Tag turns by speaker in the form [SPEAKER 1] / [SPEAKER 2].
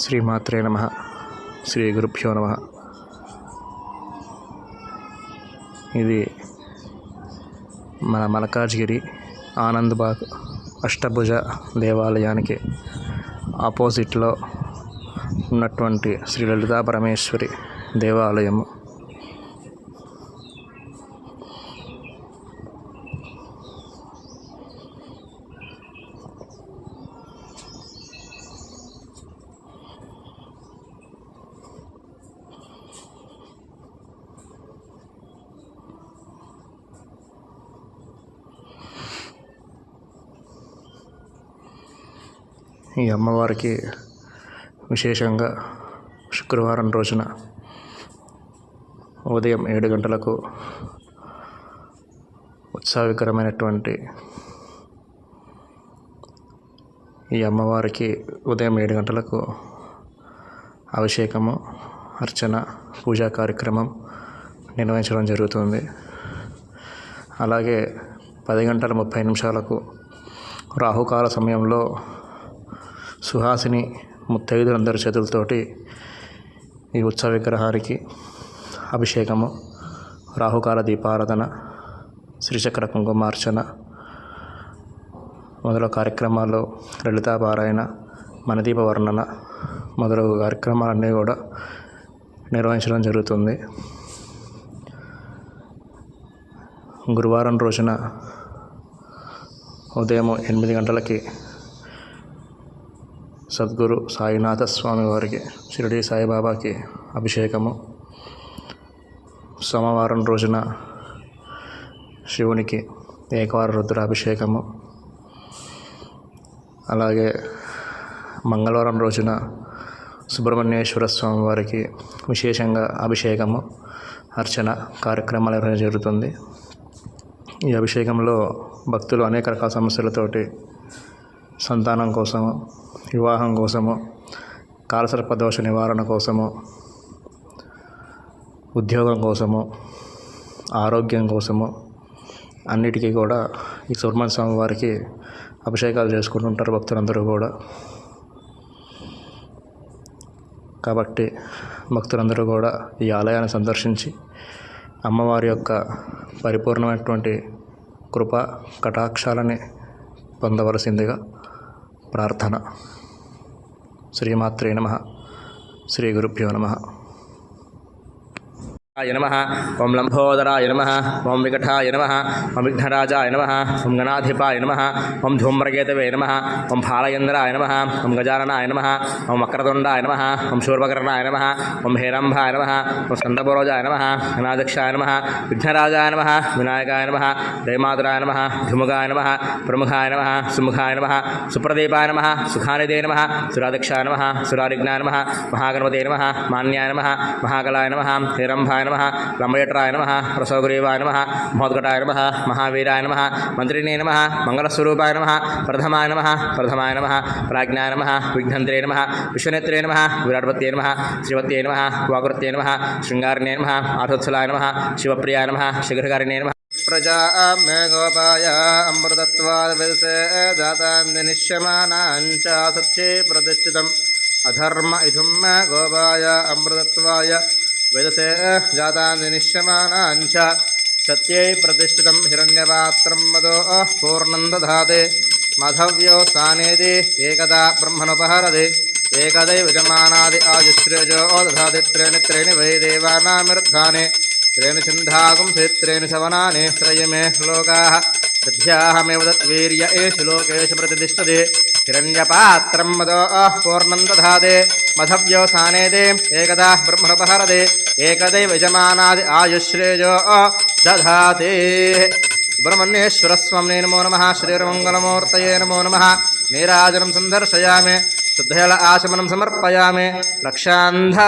[SPEAKER 1] శ్రీమాత్రే నమః. శ్రీ గురుభ్యో నమః. ఇది మన మల్కాజ్గిరి ఆనందబాగ్ అష్టభుజ దేవాలయానికి ఆపోజిట్లో ఉన్నటువంటి శ్రీ లలితా పరమేశ్వరి దేవాలయము. ఈ అమ్మవారికి విశేషంగా శుక్రవారం రోజున ఉదయం 7 గంటలకు ఉత్సవకరమైనటువంటి ఈ అమ్మవారికి ఉదయం 7 గంటలకు అభిషేకము, అర్చన, పూజా కార్యక్రమం నిర్వహించడం జరుగుతుంది. అలాగే 10:30 రాహుకాల సమయంలో సుహాసిని ముత్తైదులందరి చేతులతోటి ఈ ఉత్సవ విగ్రహానికి అభిషేకము, రాహుకాల దీపారాధన, శ్రీచక్ర కుంకుమార్చన మొదలగు కార్యక్రమాల్లో లలితాపారాయణ, మనదీప వర్ణన మొదలగు కార్యక్రమాలన్నీ కూడా నిర్వహించడం జరుగుతుంది. గురువారం రోజున ఉదయం 8 గంటలకి సద్గురు సాయినాథ స్వామి వారికి, షిరిడి సాయిబాబాకి అభిషేకము. సోమవారం రోజున శివునికి ఏకవార రుద్రాభిషేకము. అలాగే మంగళవారం రోజున సుబ్రహ్మణ్యేశ్వర స్వామి వారికి విశేషంగా అభిషేకము, అర్చన కార్యక్రమాలు నిర్వహించడం జరుగుతుంది. ఈ అభిషేకంలో భక్తులు అనేక రకాల సమస్యలతోటి సంతానం కోసము, వివాహం కోసము, కాలసర్పదోష నివారణ కోసము, ఉద్యోగం కోసము, ఆరోగ్యం కోసము అన్నిటికీ కూడా ఈ సుబ్రహ్మణ్య స్వామి వారికి అభిషేకాలు చేసుకుంటుంటారు భక్తులందరూ కూడా. కాబట్టి భక్తులందరూ కూడా ఈ ఆలయాన్ని సందర్శించి అమ్మవారి యొక్క పరిపూర్ణమైనటువంటి కృప కటాక్షాలని పొందవలసిందిగా ప్రార్థన. శ్రీమాత్రే నమః. శ్రీ గురుభ్యో నమః.
[SPEAKER 2] నమః. ఓం లంబోదరాయ నమః. ఓం వికటాయ నమః. ఓం విఘ్నరాజాయ నమః. ఓం గణాధిపాయ నమః. ఓం ధూమ్రకేతవే నమః. ఓం ఫాలయంద్రాయ నమః. ఓం గజాననాయ నమః. ఓం వక్రతుండాయ నమః. ఓం శూర్పకర్ణాయ నమః. ఓం హేరంభాయ నమః. ఓం స్కందపూర్వజాయ నమః. గణాధ్యక్షాయ నమః. విఘ్నరాజాయ నమః. వినాయకాయ నమః. దైమాతురాయ నమః. ధుముగాయ నమః. ప్రముఖాయ నమః. సుముఖాయ నమః. సుప్రదీపాయ నమః. సుఖానిదే నమః. సురాధ్యక్షాయ నమః. సురారిజ్ఞాయ నమః. మహాగణపతే నమః. మాన్యాయ నమః. మహాకలాయ నమః. హేరంభాయ నమః. లంబయట్రాయ నమః. రసోగ్రీవాయ నమః. మహోద్ఘటాయ నమః. మహావీరాయ నమః. మంత్రిణే నమః. మంగళస్వరూపాయ నమః. ప్రథమాయ నమః. ప్రథమాయ నమః. ప్రాజ్ఞాయ నమః. విఘ్నంత్రే నమః. విశ్వనేత్రే నమః. విరాట్పత్యే నమః. శ్రీవత్యే నమః. వాకృత్యే నమః. శృంగారిణే నమః. ఆఠోత్సలాయ నమః. శివప్రియాయ నమః. శిఖరకారిణే నమః. ప్రజామే గోపాయ అమృతత్వాద్ విదసే జాతాంది నిశ్యమానాంచ సత్యే ప్రతిష్ఠితం అధర్మ ఇధుం గోపాయ అమృతత్వాయ వేదసే జాతాంది నిశ్యమానాంచ సత్యై ప్రతిష్ఠితం హిరణ్యపాత్రం మదో పూర్ణం దధాతే మాధవ్యో స్థానేది ఏకదా బ్రహ్మణోపహరది ఏకదైవ యజమానాది ఆయుశ్రేజో దధాతి త్రేణి వై దేవానామిర్ధానే త్రేణి సింధాగుంసి త్రేణి శవనాని త్రయమే శ్లోకాః ప్రధ్యాహమేవ తద్వీర్య ఏషు లోకేషు ప్రతిష్ఠతే హిరణ్యపాత్రం మదో పూర్ణం దధాతే మధవ్యో సానేదే ఏకదా బ్రహ్మణోపహరదే ఏకదైవ యజమానాది ఆయుశ్రేజో దధాతే. సుబ్రహ్మణ్యేశ్వర స్వామినే నమో నమః. శ్రీమంగళమూర్తయే నమో నమః. నీరాజనం సందర్శయామి. శుద్ధజల ఆచమనం సమర్పయామి. రక్షాంధ